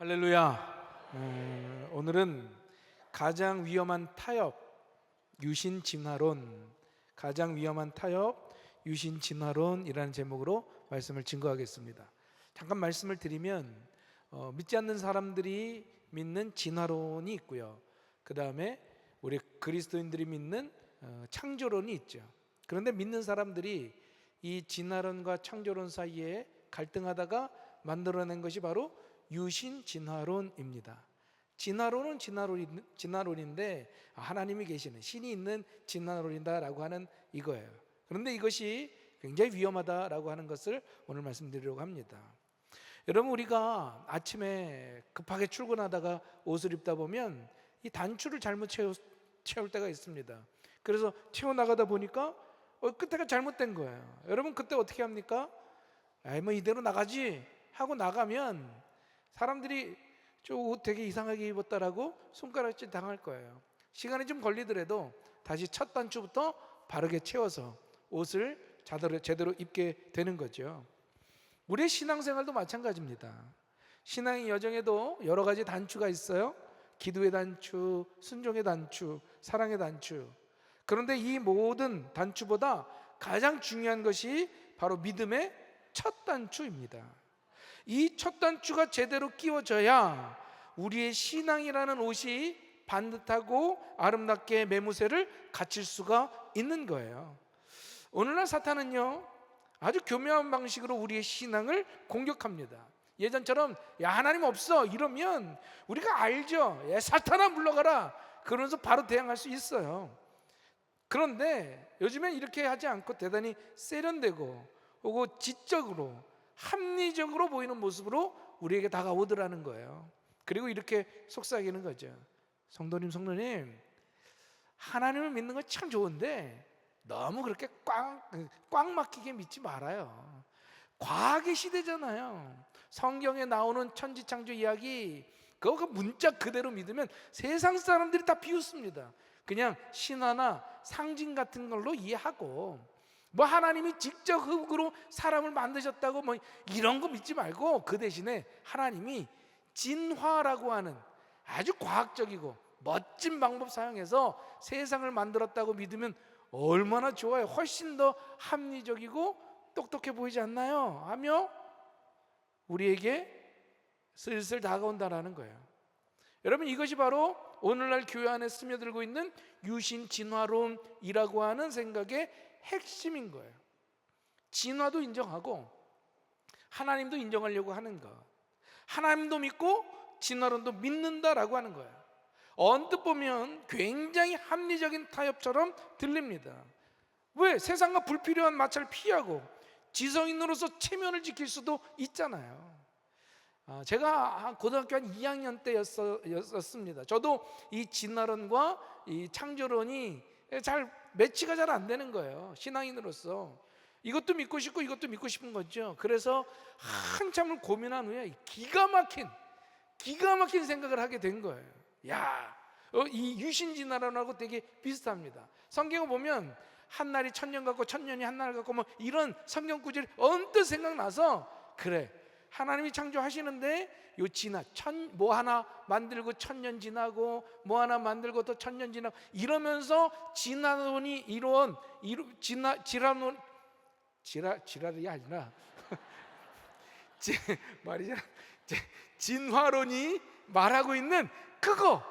할렐루야. 오늘은 가장 위험한 타협, 유신 진화론, 가장 위험한 타협, 유신 진화론이라는 제목으로 말씀을 증거하겠습니다. 잠깐 말씀을 드리면 믿지 않는 사람들이 믿는 진화론이 있고요. 그 다음에 우리 그리스도인들이 믿는 창조론이 있죠. 그런데 믿는 사람들이 이 진화론과 창조론 사이에 갈등하다가 만들어낸 것이 바로 유신 진화론입니다. 진화론은 진화론인데 하나님이 계시는, 신이 있는 진화론이다라고 하는 이거예요. 그런데 이것이 굉장히 위험하다라고 하는 것을 오늘 말씀드리려고 합니다. 여러분, 우리가 아침에 급하게 출근하다가 옷을 입다 보면 이 단추를 잘못 채울 때가 있습니다. 그래서 채워나가다 보니까 끝에가 잘못된 거예요. 여러분, 그때 어떻게 합니까? 뭐 이대로 나가지 하고 나가면 사람들이 저 옷 되게 이상하게 입었다라고 손가락질 당할 거예요. 시간이 좀 걸리더라도 다시 첫 단추부터 바르게 채워서 옷을 제대로 입게 되는 거죠. 우리의 신앙생활도 마찬가지입니다. 신앙의 여정에도 여러 가지 단추가 있어요. 기도의 단추, 순종의 단추, 사랑의 단추. 그런데 이 모든 단추보다 가장 중요한 것이 바로 믿음의 첫 단추입니다. 이 첫 단추가 제대로 끼워져야 우리의 신앙이라는 옷이 반듯하고 아름답게 매무새를 갖출 수가 있는 거예요. 오늘날 사탄은요, 아주 교묘한 방식으로 우리의 신앙을 공격합니다. 예전처럼 야, 하나님 없어 이러면 우리가 알죠. 야, 사탄아 물러가라 그러면서 바로 대항할 수 있어요. 그런데 요즘엔 이렇게 하지 않고 대단히 세련되고 혹은 지적으로 합리적으로 보이는 모습으로 우리에게 다가오더라는 거예요. 그리고 이렇게 속삭이는 거죠. 성도님, 하나님을 믿는 건 참 좋은데 너무 그렇게 꽉 막히게 믿지 말아요. 과학의 시대잖아요. 성경에 나오는 천지창조 이야기 그거 문자 그대로 믿으면 세상 사람들이 다 비웃습니다. 그냥 신화나 상징 같은 걸로 이해하고 뭐 하나님이 직접 흙으로 사람을 만드셨다고 뭐 이런 거 믿지 말고 그 대신에 하나님이 진화라고 하는 아주 과학적이고 멋진 방법 사용해서 세상을 만들었다고 믿으면 얼마나 좋아요. 훨씬 더 합리적이고 똑똑해 보이지 않나요? 하며 우리에게 슬슬 다가온다라는 거예요. 여러분, 이것이 바로 오늘날 교회 안에 스며들고 있는 유신 진화론이라고 하는 생각의 핵심인 거예요. 진화도 인정하고 하나님도 인정하려고 하는 것, 하나님도 믿고 진화론도 믿는다라고 하는 거예요. 언뜻 보면 굉장히 합리적인 타협처럼 들립니다. 왜? 세상과 불필요한 마찰을 피하고 지성인으로서 체면을 지킬 수도 있잖아요. 제가 고등학교 한 2학년 때였습니다. 저도 이 진화론과 이 창조론이 매치가 잘 안 되는 거예요. 신앙인으로서 이것도 믿고 싶고 이것도 믿고 싶은 거죠. 그래서 한참을 고민한 후에 기가 막힌 생각을 하게 된 거예요. 이 유신진화론하고 되게 비슷합니다. 성경을 보면 한 날이 천년 같고 천년이 한 날 같고 뭐 이런 성경 구절이 언뜻 생각나서 그래, 하나님이 창조하시는데 요 뭐 하나 만들고 천년 지나고 뭐 하나 만들고 또 천년 지나고 이러면서 진화론이 지랄이 아니라 말이잖아. 진화론이 말하고 있는 그거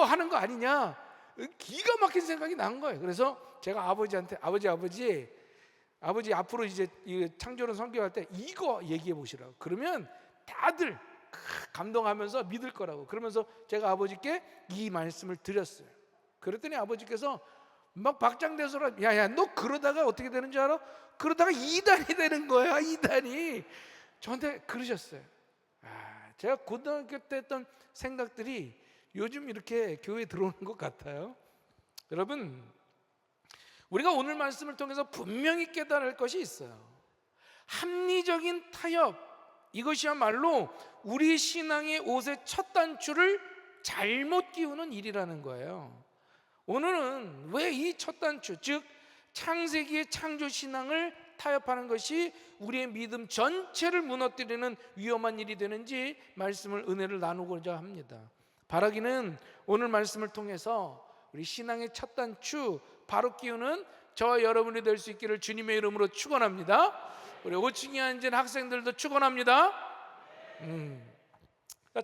하는 거 아니냐, 기가 막힌 생각이 난 거예요. 그래서 제가 아버지한테 아버지 앞으로 이제 창조론 설교할 때 이거 얘기해 보시라고. 그러면 다들 감동하면서 믿을 거라고. 그러면서 제가 아버지께 이 말씀을 드렸어요. 그랬더니 아버지께서 막 박장대소로 야야, 너 그러다가 어떻게 되는 줄 알아? 그러다가 이단이 되는 거야. 이단이 저한테 그러셨어요. 제가 고등학교 때 했던 생각들이 요즘 이렇게 교회에 들어오는 것 같아요. 여러분, 우리가 오늘 말씀을 통해서 분명히 깨달을 것이 있어요. 합리적인 타협, 이것이야말로 우리 신앙의 옷의 첫 단추를 잘못 끼우는 일이라는 거예요. 오늘은 왜 이 첫 단추, 즉 창세기의 창조 신앙을 타협하는 것이 우리의 믿음 전체를 무너뜨리는 위험한 일이 되는지 말씀을 은혜를 나누고자 합니다. 바라기는 오늘 말씀을 통해서 우리 신앙의 첫 단추 바로 끼우는 저와 여러분이 될 수 있기를 주님의 이름으로 축원합니다. 우리 5층에 앉은 학생들도 축원합니다.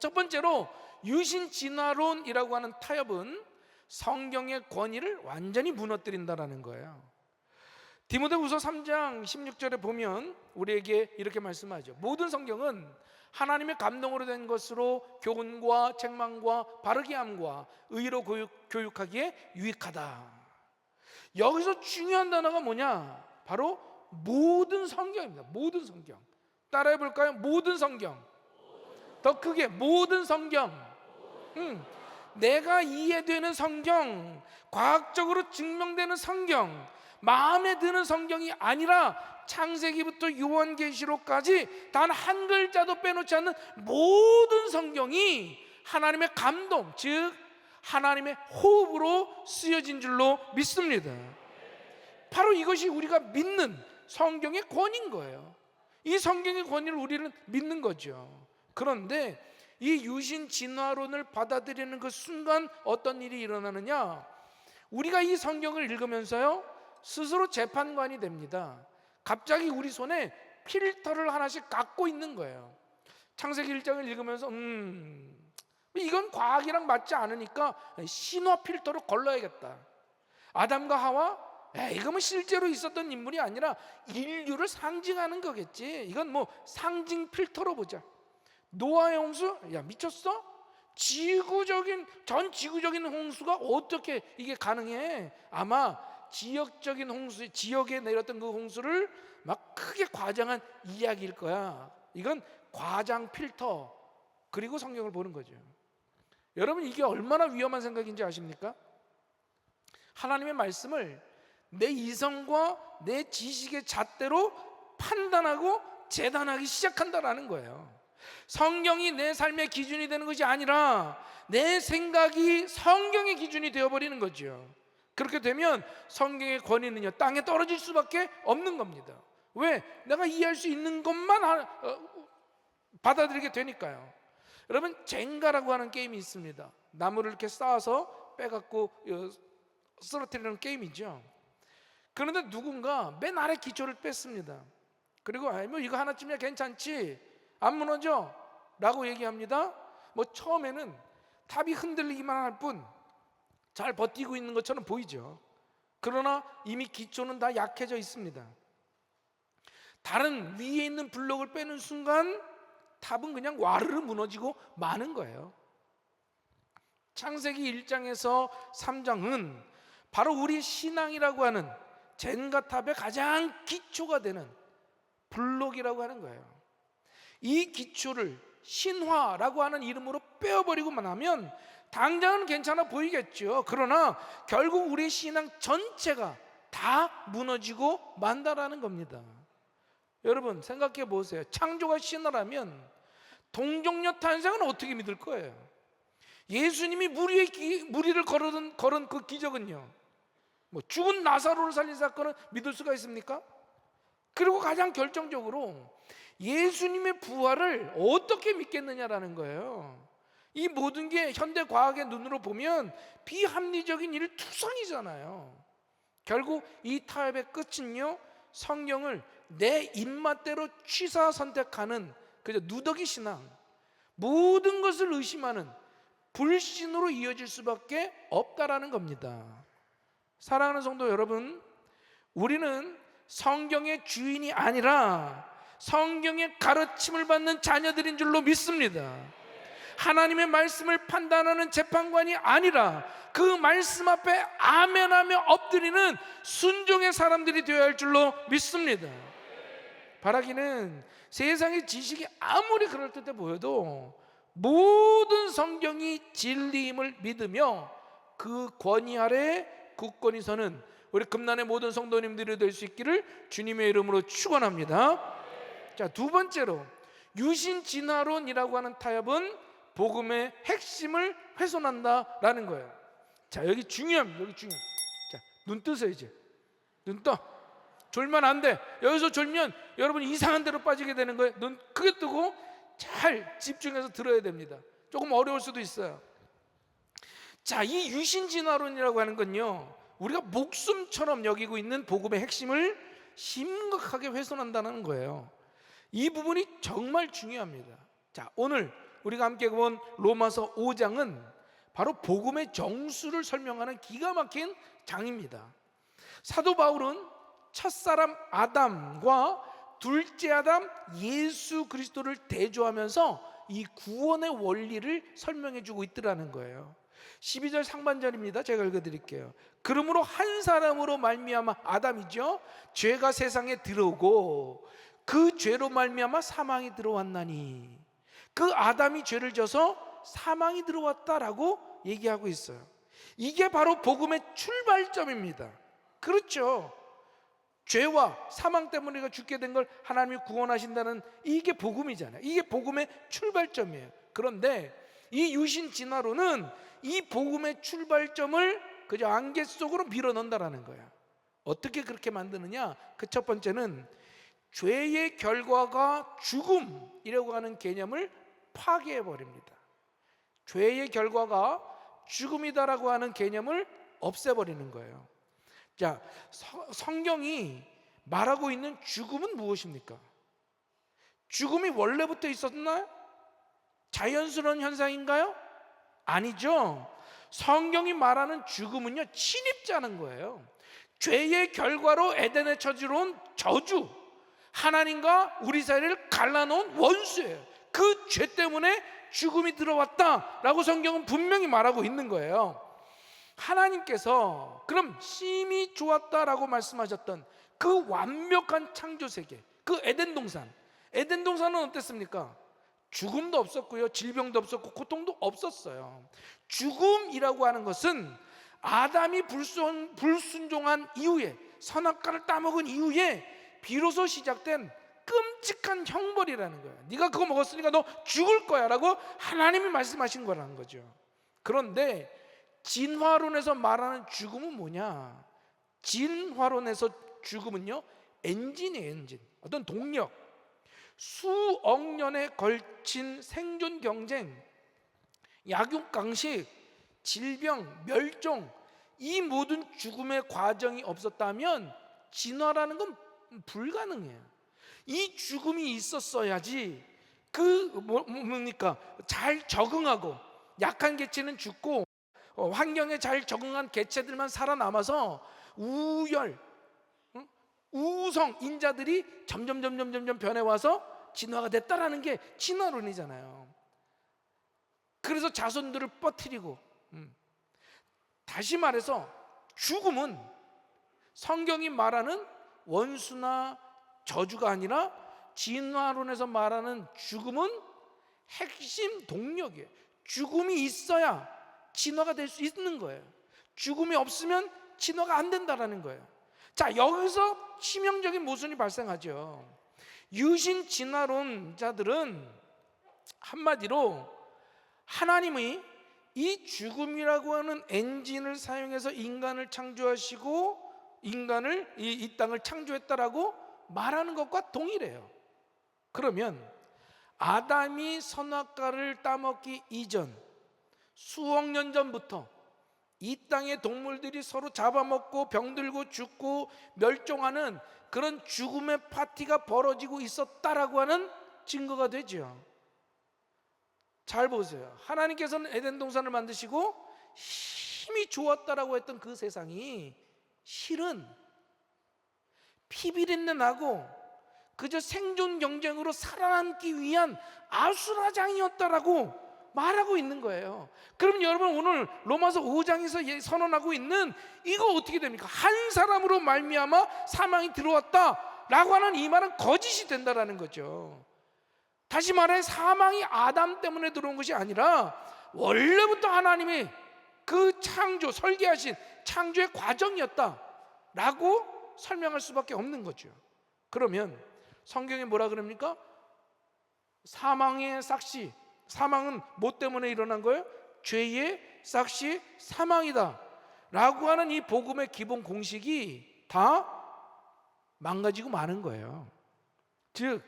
첫 번째로 유신진화론이라고 하는 타협은 성경의 권위를 완전히 무너뜨린다라는 거예요. 디모데후서 3장 16절에 보면 우리에게 이렇게 말씀하죠. 모든 성경은 하나님의 감동으로 된 것으로 교훈과 책망과 바르게 함과 의로 교육하기에 유익하다. 여기서 중요한 단어가 뭐냐? 바로 모든 성경입니다. 모든 성경. 따라해 볼까요? 모든 성경. 더 크게 모든 성경. 내가 이해되는 성경, 과학적으로 증명되는 성경, 마음에 드는 성경이 아니라 창세기부터 요한계시록까지 단 한 글자도 빼놓지 않는 모든 성경이 하나님의 감동, 즉 하나님의 호흡으로 쓰여진 줄로 믿습니다. 바로 이것이 우리가 믿는 성경의 권위인 거예요. 이 성경의 권위를 우리는 믿는 거죠. 그런데 이 유신진화론을 받아들이는 그 순간 어떤 일이 일어나느냐? 우리가 이 성경을 읽으면서요 스스로 재판관이 됩니다. 갑자기 우리 손에 필터를 하나씩 갖고 있는 거예요. 창세기 1장을 읽으면서 이건 과학이랑 맞지 않으니까 신화 필터로 걸러야겠다. 아담과 하와? 이건 실제로 있었던 인물이 아니라 인류를 상징하는 거겠지. 이건 뭐 상징 필터로 보자. 노아의 홍수? 야, 미쳤어? 전 지구적인 홍수가 어떻게 이게 가능해? 아마 지역적인 홍수, 지역에 내렸던 그 홍수를 막 크게 과장한 이야기일 거야. 이건 과장 필터. 그리고 성경을 보는 거죠. 여러분, 이게 얼마나 위험한 생각인지 아십니까? 하나님의 말씀을 내 이성과 내 지식의 잣대로 판단하고 재단하기 시작한다라는 거예요. 성경이 내 삶의 기준이 되는 것이 아니라 내 생각이 성경의 기준이 되어버리는 거죠. 그렇게 되면 성경의 권위는요 땅에 떨어질 수밖에 없는 겁니다. 왜? 내가 이해할 수 있는 것만 받아들이게 되니까요. 여러분, 젠가라고 하는 게임이 있습니다. 나무를 이렇게 쌓아서 빼갖고 쓰러뜨리는 게임이죠. 그런데 누군가 맨 아래 기초를 뺐습니다. 그리고 뭐 이거 하나쯤이야 괜찮지, 안 무너져 라고 얘기합니다. 뭐 처음에는 탑이 흔들리기만 할 뿐 잘 버티고 있는 것처럼 보이죠. 그러나 이미 기초는 다 약해져 있습니다. 다른 위에 있는 블록을 빼는 순간 탑은 그냥 와르르 무너지고 마는 거예요. 창세기 1장에서 3장은 바로 우리 신앙이라고 하는 젠가탑의 가장 기초가 되는 블록이라고 하는 거예요. 이 기초를 신화라고 하는 이름으로 빼어버리고만 하면 당장은 괜찮아 보이겠죠. 그러나 결국 우리 신앙 전체가 다 무너지고 만다라는 겁니다. 여러분, 생각해 보세요. 창조가 신화라면 동정녀 탄생은 어떻게 믿을 거예요? 예수님이 무리를 걸은 그 기적은요, 뭐 죽은 나사로를 살린 사건은 믿을 수가 있습니까? 그리고 가장 결정적으로 예수님의 부활을 어떻게 믿겠느냐라는 거예요. 이 모든 게 현대 과학의 눈으로 보면 비합리적인 일투성이잖아요. 결국 이 타협의 끝은요, 성경을 내 입맛대로 취사 선택하는 그저 누더기 신앙, 모든 것을 의심하는 불신으로 이어질 수밖에 없다라는 겁니다. 사랑하는 성도 여러분, 우리는 성경의 주인이 아니라 성경의 가르침을 받는 자녀들인 줄로 믿습니다. 하나님의 말씀을 판단하는 재판관이 아니라 그 말씀 앞에 아멘하며 엎드리는 순종의 사람들이 되어야 할 줄로 믿습니다. 바라기는 세상의 지식이 아무리 그럴듯해 보여도 모든 성경이 진리임을 믿으며 그 권위 아래 굳건히 서는 우리 금난의 모든 성도님들이 될 수 있기를 주님의 이름으로 축원합니다. 자, 두 번째로 유신진화론이라고 하는 타협은 복음의 핵심을 훼손한다라는 거예요. 자, 여기 중요합니다. 자, 눈 뜨세요. 이제 눈 떠. 졸면 안 돼. 여기서 졸면 여러분 이상한 데로 빠지게 되는 거예요. 눈 크게 뜨고 잘 집중해서 들어야 됩니다. 조금 어려울 수도 있어요. 자, 이 유신진화론이라고 하는 건요, 우리가 목숨처럼 여기고 있는 복음의 핵심을 심각하게 훼손한다는 거예요. 이 부분이 정말 중요합니다. 자, 오늘 우리가 함께 본 로마서 5장은 바로 복음의 정수를 설명하는 기가 막힌 장입니다. 사도 바울은 첫사람 아담과 둘째 아담 예수 그리스도를 대조하면서 이 구원의 원리를 설명해 주고 있더라는 거예요. 12절 상반절입니다. 제가 읽어드릴게요. 그러므로 한 사람으로 말미암아, 아담이죠, 죄가 세상에 들어오고 그 죄로 말미암아 사망이 들어왔나니, 그 아담이 죄를 져서 사망이 들어왔다라고 얘기하고 있어요. 이게 바로 복음의 출발점입니다. 그렇죠. 죄와 사망 때문에 우리가 죽게 된 걸 하나님이 구원하신다는 이게 복음이잖아요. 이게 복음의 출발점이에요. 그런데 이 유신 진화론은 이 복음의 출발점을 그저 안개 속으로 밀어넣는다라는 거야. 어떻게 그렇게 만드느냐? 그 첫 번째는 죄의 결과가 죽음이라고 하는 개념을 파괴해 버립니다. 죄의 결과가 죽음이다라고 하는 개념을 없애버리는 거예요. 자, 성경이 말하고 있는 죽음은 무엇입니까? 죽음이 원래부터 있었나요? 자연스러운 현상인가요? 아니죠. 성경이 말하는 죽음은요, 침입자는 거예요. 죄의 결과로 에덴에 처지러온 저주, 하나님과 우리 사이를 갈라놓은 원수예요. 그 죄 때문에 죽음이 들어왔다라고 성경은 분명히 말하고 있는 거예요. 하나님께서 그럼 심히 좋았다라고 말씀하셨던 그 완벽한 창조 세계, 그 에덴 동산은 어땠습니까? 죽음도 없었고요, 질병도 없었고 고통도 없었어요. 죽음이라고 하는 것은 아담이 불순종한 이후에, 선악과를 따먹은 이후에 비로소 시작된 끔찍한 형벌이라는 거예요. 네가 그거 먹었으니까 너 죽을 거야 라고 하나님이 말씀하신 거라는 거죠. 그런데 진화론에서 말하는 죽음은 뭐냐? 진화론에서 죽음은요, 엔진이에요. 엔진. 어떤 동력, 수억 년에 걸친 생존 경쟁, 약육강식, 질병, 멸종, 이 모든 죽음의 과정이 없었다면 진화라는 건 불가능해요. 이 죽음이 있었어야지 뭡니까? 잘 적응하고, 약한 개체는 죽고 환경에 잘 적응한 개체들만 살아남아서 우열, 우성 인자들이 점점 변해와서 진화가 됐다라는 게 진화론이잖아요. 그래서 자손들을 퍼뜨리고, 다시 말해서 죽음은 성경이 말하는 원수나 저주가 아니라 진화론에서 말하는 죽음은 핵심 동력이에요. 죽음이 있어야 진화가 될 수 있는 거예요. 죽음이 없으면 진화가 안 된다라는 거예요. 자, 여기서 치명적인 모순이 발생하죠. 유신 진화론자들은 한마디로 하나님이 이 죽음이라고 하는 엔진을 사용해서 인간을 창조하시고 인간을 이 땅을 창조했다라고 말하는 것과 동일해요. 그러면 아담이 선악과를 따먹기 이전 수억 년 전부터 이 땅의 동물들이 서로 잡아먹고 병들고 죽고 멸종하는 그런 죽음의 파티가 벌어지고 있었다라고 하는 증거가 되죠. 잘 보세요. 하나님께서는 에덴 동산을 만드시고 힘이 좋았다라고 했던 그 세상이 실은 피비린내 나고 그저 생존 경쟁으로 살아남기 위한 아수라장이었다라고 말하고 있는 거예요. 그럼 여러분, 오늘 로마서 5장에서 선언하고 있는 이거 어떻게 됩니까? 한 사람으로 말미암아 사망이 들어왔다라고 하는 이 말은 거짓이 된다라는 거죠. 다시 말해, 사망이 아담 때문에 들어온 것이 아니라 원래부터 하나님이 그 창조, 설계하신 창조의 과정이었다라고 설명할 수밖에 없는 거죠. 그러면 성경이 뭐라 그럽니까? 사망의 삭시, 사망은 뭐 때문에 일어난 거예요? 죄의 삭시, 사망이다 라고 하는 이 복음의 기본 공식이 다 망가지고 마는 거예요. 즉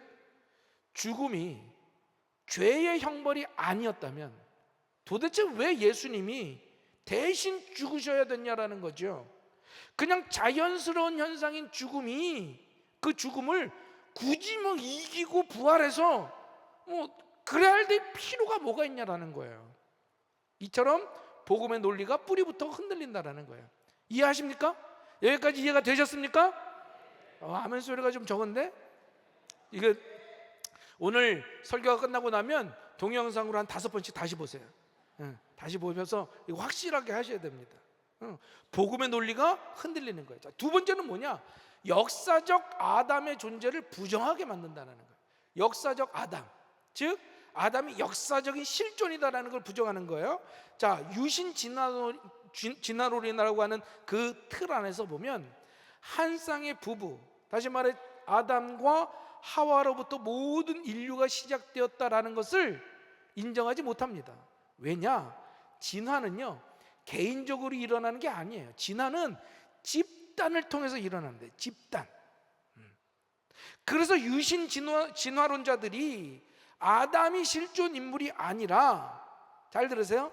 죽음이 죄의 형벌이 아니었다면 도대체 왜 예수님이 대신 죽으셔야 됐냐라는 거죠. 그냥 자연스러운 현상인 죽음이, 그 죽음을 굳이 뭐 이기고 부활해서 그래야 할 필요가 뭐가 있냐라는 거예요. 이처럼 복음의 논리가 뿌리부터 흔들린다라는 거예요. 이해하십니까? 여기까지 이해가 되셨습니까? 아멘 소리가 좀 적은데? 이거 오늘 설교가 끝나고 나면 동영상으로 한 5번씩 다시 보세요. 다시 보면서 이거 확실하게 하셔야 됩니다. 복음의 논리가 흔들리는 거예요. 자, 두 번째는 뭐냐? 역사적 아담의 존재를 부정하게 만든다는 거예요. 역사적 아담, 즉 아담이 역사적인 실존이다라는 걸 부정하는 거예요. 자, 유신 진화론이라고 하는 그 틀 안에서 보면 한 쌍의 부부, 다시 말해 아담과 하와로부터 모든 인류가 시작되었다라는 것을 인정하지 못합니다. 왜냐? 진화는요 개인적으로 일어나는 게 아니에요. 진화는 집단을 통해서 일어나는데, 집단. 그래서 유신 진화론자들이 아담이 실존 인물이 아니라, 잘 들으세요,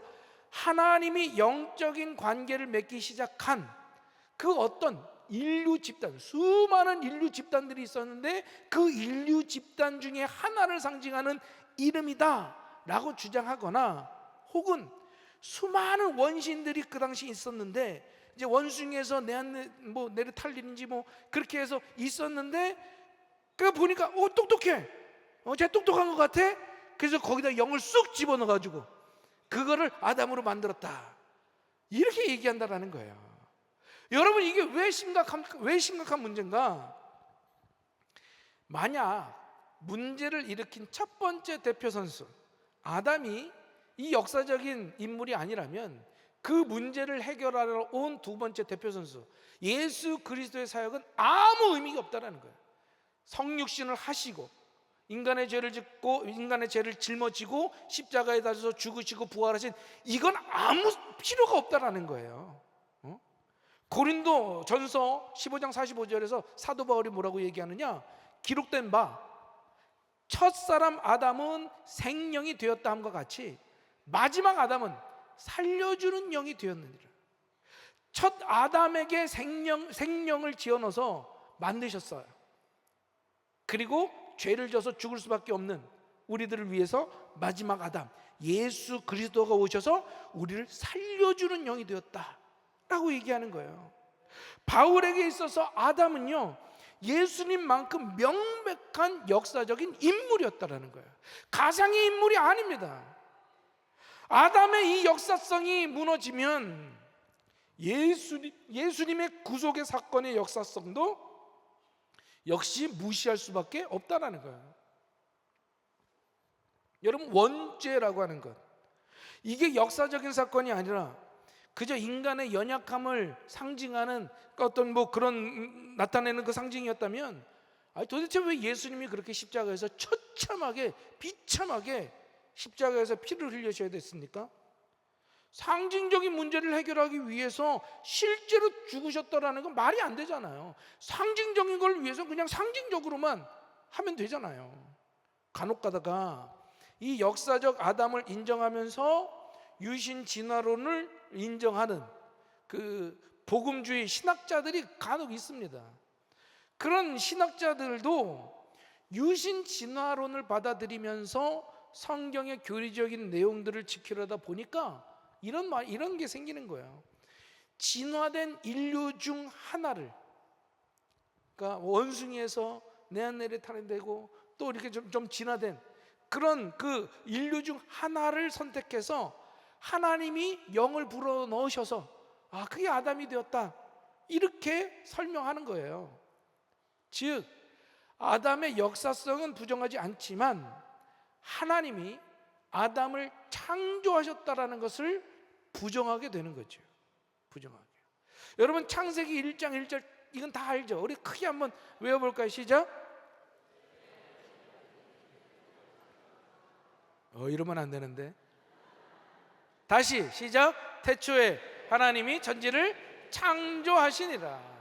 하나님이 영적인 관계를 맺기 시작한 그 어떤 인류 집단, 수많은 인류 집단들이 있었는데 그 인류 집단 중에 하나를 상징하는 이름이다 라고 주장하거나, 혹은 수많은 원신들이 그 당시 있었는데 이제 원숭이에서 네르탈린인지 그렇게 해서 있었는데, 그 보니까 똑똑해, 쟤 똑똑한 것 같아. 그래서 거기다 영을 쑥 집어넣어가지고 그거를 아담으로 만들었다, 이렇게 얘기한다라는 거예요. 여러분, 이게 왜 심각한 문제인가? 만약 문제를 일으킨 첫 번째 대표 선수 아담이 이 역사적인 인물이 아니라면 그 문제를 해결하러 온 두 번째 대표 선수 예수 그리스도의 사역은 아무 의미가 없다라는 거예요. 성육신을 하시고 인간의 죄를 짓고 인간의 죄를 짊어지고 십자가에 달려서 죽으시고 부활하신, 이건 아무 필요가 없다라는 거예요. 고린도 전서 15장 45절에서 사도 바울이 뭐라고 얘기하느냐? 기록된 바 첫사람 아담은 생령이 되었다 함과 같이 마지막 아담은 살려주는 영이 되었느니라. 첫 아담에게 생명을 지어넣어서 만드셨어요. 그리고 죄를 져서 죽을 수밖에 없는 우리들을 위해서 마지막 아담 예수 그리스도가 오셔서 우리를 살려주는 영이 되었다 라고 얘기하는 거예요. 바울에게 있어서 아담은요 예수님만큼 명백한 역사적인 인물이었다라는 거예요. 가상의 인물이 아닙니다. 아담의 이 역사성이 무너지면 예수님의 구속의 사건의 역사성도 역시 무시할 수밖에 없다라는 거예요. 여러분, 원죄라고 하는 것, 이게 역사적인 사건이 아니라 그저 인간의 연약함을 상징하는 어떤 그런 나타내는 그 상징이었다면, 도대체 왜 예수님이 그렇게 십자가에서 처참하게 비참하게 십자가에서 피를 흘리셔야 됐습니까? 상징적인 문제를 해결하기 위해서 실제로 죽으셨다라는 건 말이 안 되잖아요. 상징적인 걸 위해서 그냥 상징적으로만 하면 되잖아요. 간혹 가다가 이 역사적 아담을 인정하면서 유신 진화론을 인정하는 그 복음주의 신학자들이 간혹 있습니다. 그런 신학자들도 유신 진화론을 받아들이면서 성경의 교리적인 내용들을 지키려다 보니까 이런 게 생기는 거예요. 진화된 인류 중 하나를, 그러니까 원숭이에서 네안데르탈인되고 또 이렇게 좀 진화된 그런 그 인류 중 하나를 선택해서 하나님이 영을 불어 넣으셔서 그게 아담이 되었다, 이렇게 설명하는 거예요. 즉 아담의 역사성은 부정하지 않지만 하나님이 아담을 창조하셨다라는 것을 부정하게 되는 거죠. 부정하게. 여러분, 창세기 1장 1절 이건 다 알죠? 우리 크게 한번 외워볼까요? 시작. 이러면 안 되는데. 다시 시작. 태초에 하나님이 천지를 창조하시니라.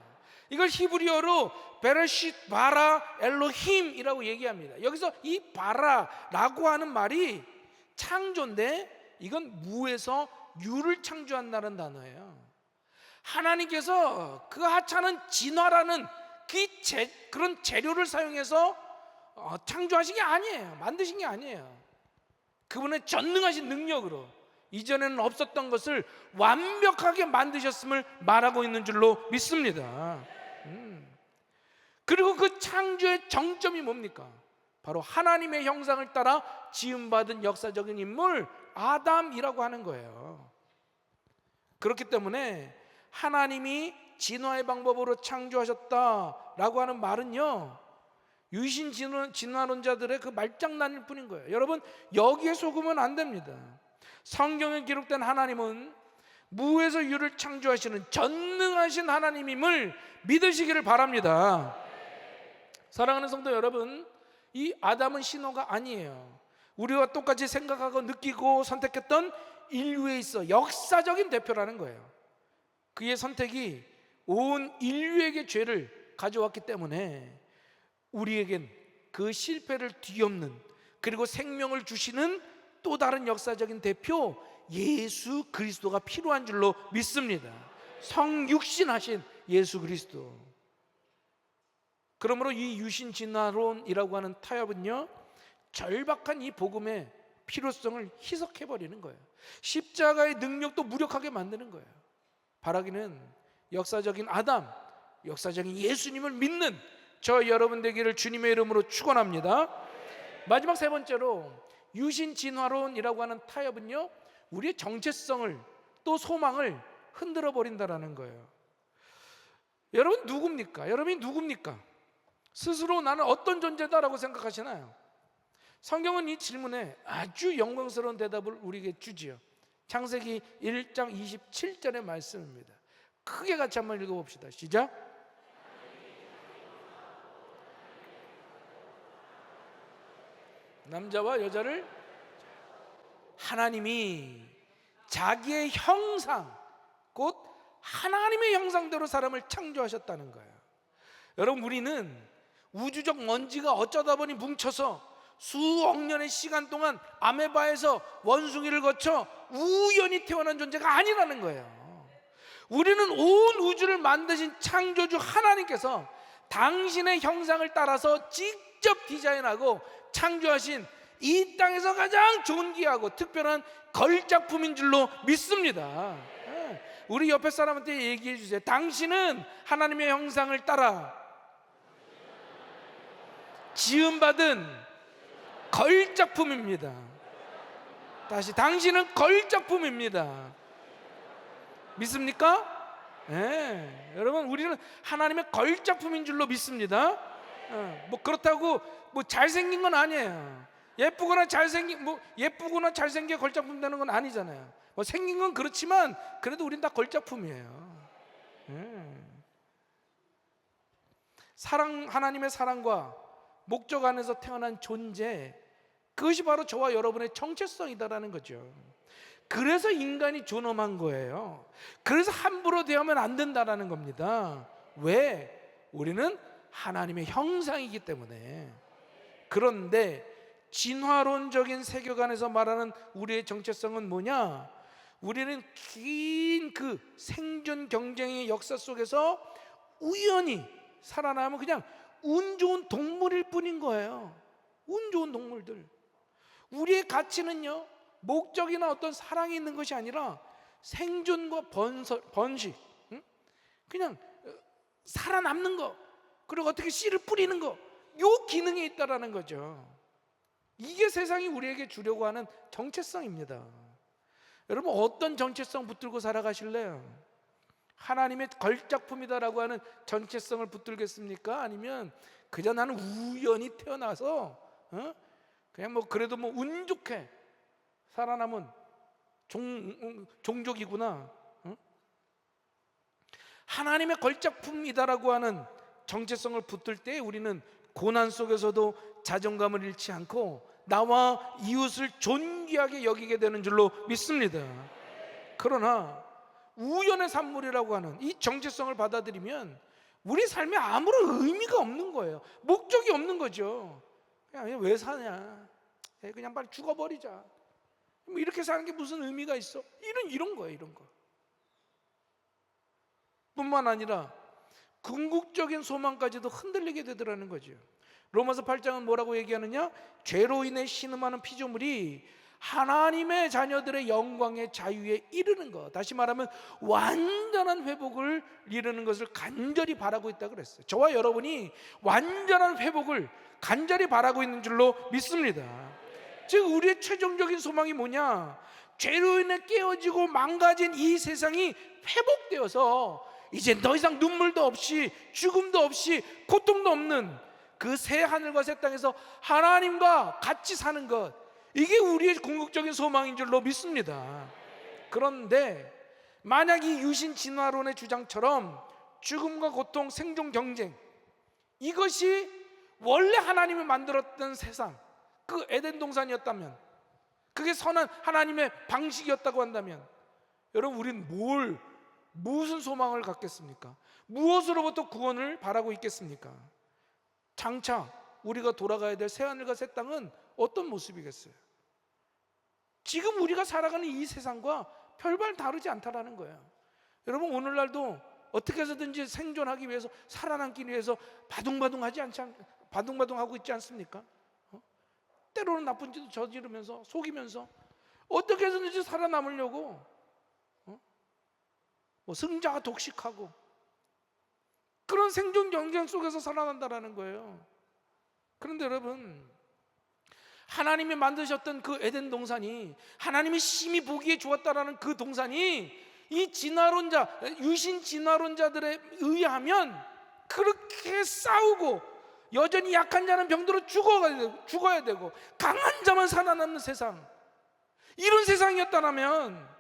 이걸 히브리어로 베레쉿 바라 엘로힘이라고 얘기합니다. 여기서 이 바라라고 하는 말이 창조인데 이건 무에서 유를 창조한다는 단어예요. 하나님께서 그 하찮은 진화라는 그런 재료를 사용해서 창조하신 게 아니에요. 만드신 게 아니에요. 그분의 전능하신 능력으로 이전에는 없었던 것을 완벽하게 만드셨음을 말하고 있는 줄로 믿습니다. 그리고 그 창조의 정점이 뭡니까? 바로 하나님의 형상을 따라 지음받은 역사적인 인물 아담이라고 하는 거예요. 그렇기 때문에 하나님이 진화의 방법으로 창조하셨다라고 하는 말은요, 유신 진화론자들의 그 말장난일 뿐인 거예요. 여러분, 여기에 속으면 안 됩니다. 성경에 기록된 하나님은 무에서 유를 창조하시는 전능하신 하나님임을 믿으시기를 바랍니다. 사랑하는 성도 여러분, 이 아담은 신호가 아니에요. 우리와 똑같이 생각하고 느끼고 선택했던 인류에 있어 역사적인 대표라는 거예요. 그의 선택이 온 인류에게 죄를 가져왔기 때문에 우리에겐 그 실패를 뒤엎는, 그리고 생명을 주시는 또 다른 역사적인 대표 예수 그리스도가 필요한 줄로 믿습니다. 성육신하신 예수 그리스도. 그러므로 이 유신진화론이라고 하는 타협은요, 절박한 이 복음의 필요성을 희석해버리는 거예요. 십자가의 능력도 무력하게 만드는 거예요. 바라기는 역사적인 아담, 역사적인 예수님을 믿는 저 여러분 되기를 주님의 이름으로 축원합니다. 마지막 세 번째로 유신진화론이라고 하는 타협은요, 우리의 정체성을 또 소망을 흔들어 버린다라는 거예요. 여러분 누굽니까? 여러분이 누굽니까? 스스로 나는 어떤 존재다라고 생각하시나요? 성경은 이 질문에 아주 영광스러운 대답을 우리에게 주지요. 창세기 1장 27절의 말씀입니다. 크게 같이 한번 읽어봅시다. 시작. 남자와 여자를 하나님이 자기의 형상, 곧 하나님의 형상대로 사람을 창조하셨다는 거예요. 여러분, 우리는 우주적 먼지가 어쩌다 보니 뭉쳐서 수억 년의 시간 동안 아메바에서 원숭이를 거쳐 우연히 태어난 존재가 아니라는 거예요. 우리는 온 우주를 만드신 창조주 하나님께서 당신의 형상을 따라서 직접 디자인하고 창조하신 이 땅에서 가장 존귀하고 특별한 걸작품인 줄로 믿습니다. 우리 옆에 사람한테 얘기해 주세요. 당신은 하나님의 형상을 따라 지음받은 걸작품입니다. 다시, 당신은 걸작품입니다. 믿습니까? 네. 여러분, 우리는 하나님의 걸작품인 줄로 믿습니다. 뭐 그렇다고 뭐 잘생긴 건 아니에요. 예쁘거나 잘생겨 걸작품 되는 건 아니잖아요. 뭐 생긴 건 그렇지만 그래도 우린 다 걸작품이에요. 하나님의 사랑과 목적 안에서 태어난 존재, 그것이 바로 저와 여러분의 정체성이다라는 거죠. 그래서 인간이 존엄한 거예요. 그래서 함부로 대하면 안 된다라는 겁니다. 왜? 우리는 하나님의 형상이기 때문에. 그런데 진화론적인 세계관에서 말하는 우리의 정체성은 뭐냐? 우리는 긴 그 생존 경쟁의 역사 속에서 우연히 살아남은 그냥 운 좋은 동물일 뿐인 거예요. 운 좋은 동물들. 우리의 가치는요, 목적이나 어떤 사랑이 있는 것이 아니라 생존과 번식, 그냥 살아남는 거, 그리고 어떻게 씨를 뿌리는 거, 요 기능에 있다라는 거죠. 이게 세상이 우리에게 주려고 하는 정체성입니다. 여러분, 어떤 정체성 붙들고 살아가실래요? 하나님의 걸작품이다라고 하는 정체성을 붙들겠습니까? 아니면 그저 나는 우연히 태어나서 그냥 뭐 그래도 뭐 운 좋게 살아남은 종족이구나. 하나님의 걸작품이다라고 하는 정체성을 붙들 때 우리는 고난 속에서도 자존감을 잃지 않고 나와 이웃을 존귀하게 여기게 되는 줄로 믿습니다. 그러나 우연의 산물이라고 하는 이 정체성을 받아들이면 우리 삶에 아무런 의미가 없는 거예요. 목적이 없는 거죠. 그냥 왜 사냐? 그냥 빨리 죽어버리자. 뭐 이렇게 사는 게 무슨 의미가 있어? 이런 거예요, 이런 거. 뿐만 아니라 궁극적인 소망까지도 흔들리게 되더라는 거죠. 로마서 8장은 뭐라고 얘기하느냐? 죄로 인해 신음하는 피조물이 하나님의 자녀들의 영광의 자유에 이르는 것, 다시 말하면 완전한 회복을 이루는 것을 간절히 바라고 있다고 그랬어요. 저와 여러분이 완전한 회복을 간절히 바라고 있는 줄로 믿습니다. 즉 우리의 최종적인 소망이 뭐냐? 죄로 인해 깨어지고 망가진 이 세상이 회복되어서 이제 더 이상 눈물도 없이 죽음도 없이 고통도 없는 그 새 하늘과 새 땅에서 하나님과 같이 사는 것, 이게 우리의 궁극적인 소망인 줄로 믿습니다. 그런데 만약 이 유신 진화론의 주장처럼 죽음과 고통, 생존 경쟁, 이것이 원래 하나님이 만들었던 세상, 그 에덴 동산이었다면, 그게 선한 하나님의 방식이었다고 한다면, 여러분 우리는 무슨 소망을 갖겠습니까? 무엇으로부터 구원을 바라고 있겠습니까? 장차 우리가 돌아가야 될 새하늘과 새 땅은 어떤 모습이겠어요? 지금 우리가 살아가는 이 세상과 별반 다르지 않다라는 거예요. 여러분 오늘날도 어떻게 해서든지 생존하기 위해서, 살아남기 위해서 바둥바둥하고 있지 않습니까? 때로는 나쁜 짓도 저지르면서, 속이면서 어떻게 해서든지 살아남으려고 승자가 독식하고 그런 생존 경쟁 속에서 살아난다라는 거예요. 그런데 여러분, 하나님이 만드셨던 그 에덴 동산이, 하나님이 심히 보기에 좋았다라는 그 동산이 이 진화론자, 유신 진화론자들에 의하면 그렇게 싸우고 여전히 약한 자는 병들어 죽어야 되고 강한 자만 살아남는 세상, 이런 세상이었다면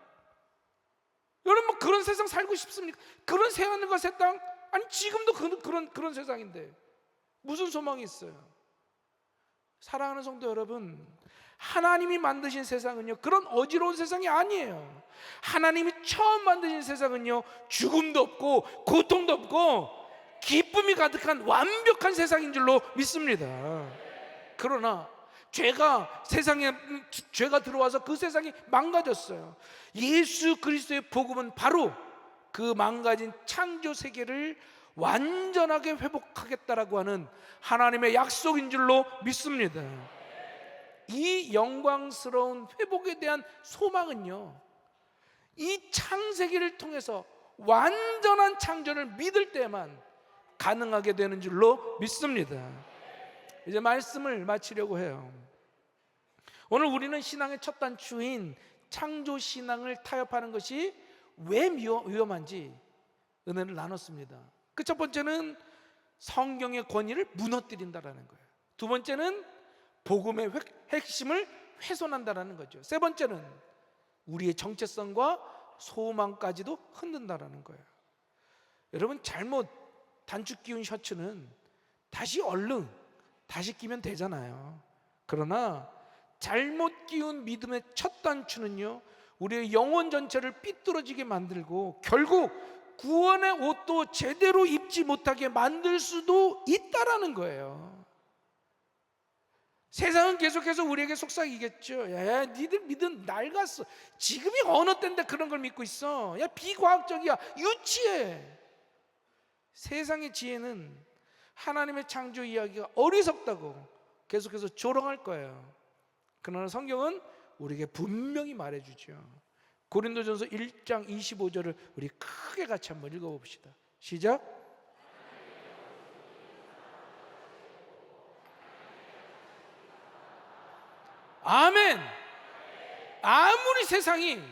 여러분 뭐 그런 세상 살고 싶습니까? 그런 새하늘과 새 땅, 아니 지금도 그런 세상인데 무슨 소망이 있어요? 사랑하는 성도 여러분, 하나님이 만드신 세상은요 그런 어지러운 세상이 아니에요. 하나님이 처음 만드신 세상은요 죽음도 없고 고통도 없고 기쁨이 가득한 완벽한 세상인 줄로 믿습니다. 그러나 죄가 들어와서 그 세상이 망가졌어요. 예수 그리스도의 복음은 바로 그 망가진 창조 세계를 완전하게 회복하겠다라고 하는 하나님의 약속인 줄로 믿습니다. 이 영광스러운 회복에 대한 소망은요, 이 창세기를 통해서 완전한 창조를 믿을 때만 가능하게 되는 줄로 믿습니다. 이제 말씀을 마치려고 해요. 오늘 우리는 신앙의 첫 단추인 창조 신앙을 타협하는 것이 왜 위험한지 은혜를 나눴습니다. 그 첫 번째는 성경의 권위를 무너뜨린다라는 거예요. 두 번째는 복음의 핵심을 훼손한다라는 거죠. 세 번째는 우리의 정체성과 소망까지도 흔든다라는 거예요. 여러분 잘못 단추 끼운 셔츠는 얼른 다시 끼면 되잖아요. 그러나 잘못 끼운 믿음의 첫 단추는요 우리의 영혼 전체를 삐뚤어지게 만들고 결국 구원의 옷도 제대로 입지 못하게 만들 수도 있다라는 거예요. 세상은 계속해서 우리에게 속삭이겠죠. 야, 니들 믿음 낡았어. 지금이 어느 때인데 그런 걸 믿고 있어. 야, 비과학적이야. 유치해. 세상의 지혜는 하나님의 창조 이야기가 어리석다고 계속해서 조롱할 거예요. 그러나 성경은 우리에게 분명히 말해주죠. 고린도전서 1장 25절을 우리 크게 같이 한번 읽어봅시다. 시작. 아멘. 아무리 세상이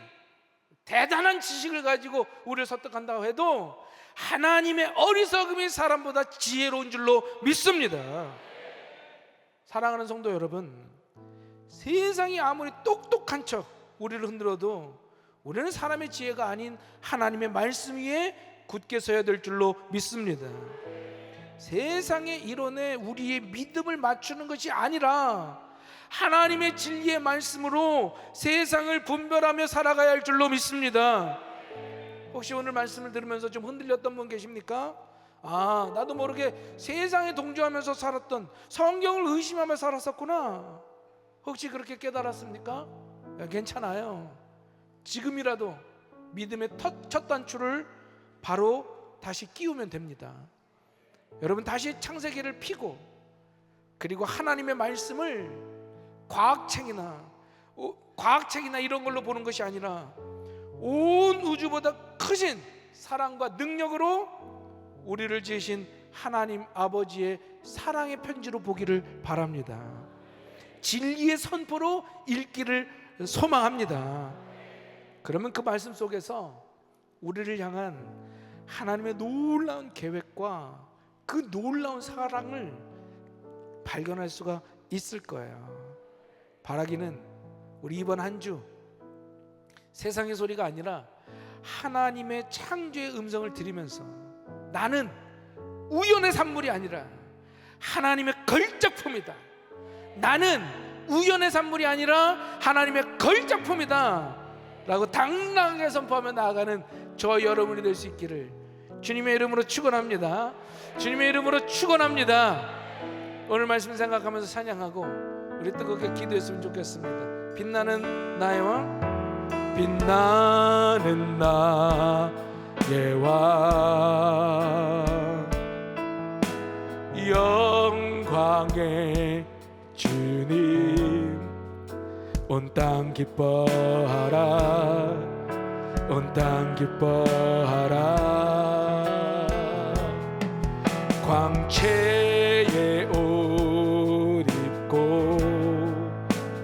대단한 지식을 가지고 우리를 설득한다고 해도 하나님의 어리석음이 사람보다 지혜로운 줄로 믿습니다. 사랑하는 성도 여러분, 세상이 아무리 똑똑한 척 우리를 흔들어도 우리는 사람의 지혜가 아닌 하나님의 말씀 위에 굳게 서야 될 줄로 믿습니다. 세상의 이론에 우리의 믿음을 맞추는 것이 아니라 하나님의 진리의 말씀으로 세상을 분별하며 살아가야 할 줄로 믿습니다. 혹시 오늘 말씀을 들으면서 좀 흔들렸던 분 계십니까? 나도 모르게 세상에 동조하면서 살았던, 성경을 의심하며 살았었구나. 혹시 그렇게 깨달았습니까? 괜찮아요. 지금이라도 믿음의 첫 단추를 바로 다시 끼우면 됩니다. 여러분, 다시 창세기를 피고, 그리고 하나님의 말씀을 과학책이나 이런 걸로 보는 것이 아니라 온 우주보다 크신 사랑과 능력으로 우리를 지으신 하나님 아버지의 사랑의 편지로 보기를 바랍니다. 진리의 선포로 읽기를 소망합니다. 그러면 그 말씀 속에서 우리를 향한 하나님의 놀라운 계획과 그 놀라운 사랑을 발견할 수가 있을 거예요. 바라기는 우리 이번 한 주 세상의 소리가 아니라 하나님의 창조의 음성을 들으면서 나는 우연의 산물이 아니라 하나님의 걸작품이다, 나는 우연의 산물이 아니라 하나님의 걸작품이다 라고 당당하게 선포하며 나아가는 저 여러분이 될 수 있기를 주님의 이름으로 축원합니다. 주님의 이름으로 축원합니다. 오늘 말씀 생각하면서 찬양하고 우리 뜨겁게 기도했으면 좋겠습니다. 빛나는 나의 왕, 빛나는 나의 왕, 영광의 주님, 온 땅 기뻐하라, 온 땅 기뻐하라. 광채의 옷 입고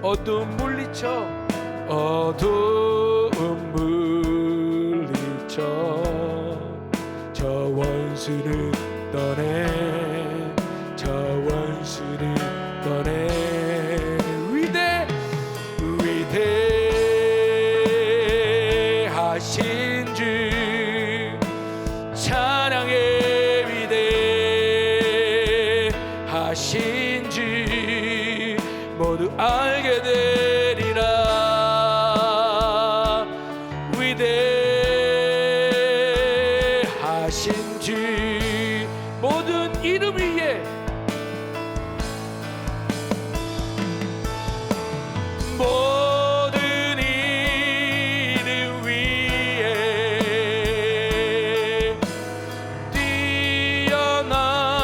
어둠 물리쳐, 어둠 물리쳐 저 원수를 떠내, 저 원수를 떠내. 위대하신 주 찬양의 위대하신 주 모두 알게 되리라. 위대하신 주 모든 이름 위에, 모든 이름 위에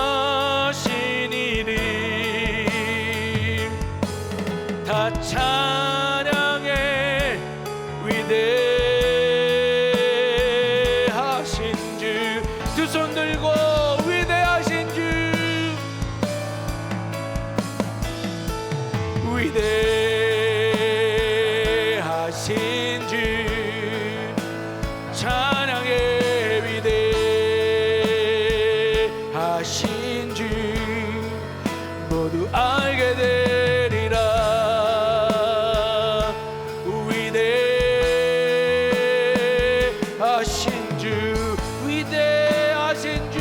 뛰어나신 이름 다 찬양해. 위대하신 주, 두 손 들고 위대하신 주, 위대하신 주 찬양해. 위대하신 주 모두 알게 되리라. 위대하신 주, 위대하신 주,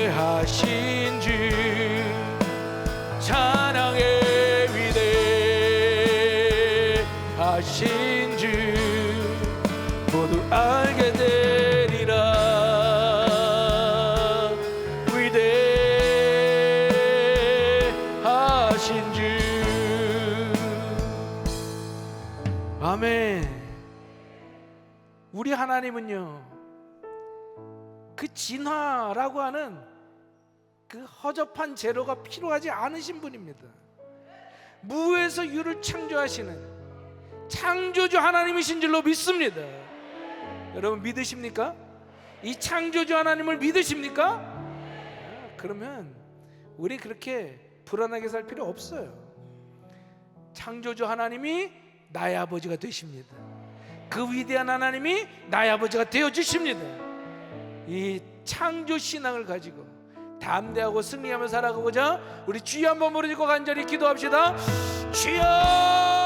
위대하신 주 찬양해. 위대하신 주 모두 알게 되리라. 위대하신 주. 아멘. 우리 하나님은요, 그 진화라고 하는 그 허접한 재료가 필요하지 않으신 분입니다. 무에서 유를 창조하시는 창조주 하나님이신 줄로 믿습니다. 여러분 믿으십니까? 이 창조주 하나님을 믿으십니까? 그러면 우리 그렇게 불안하게 살 필요 없어요. 창조주 하나님이 나의 아버지가 되십니다. 그 위대한 하나님이 나의 아버지가 되어주십니다. 이 창조 신앙을 가지고 담대하고 승리하며 살아가고자 우리 주여 한번 부르짖고 간절히 기도합시다. 주여!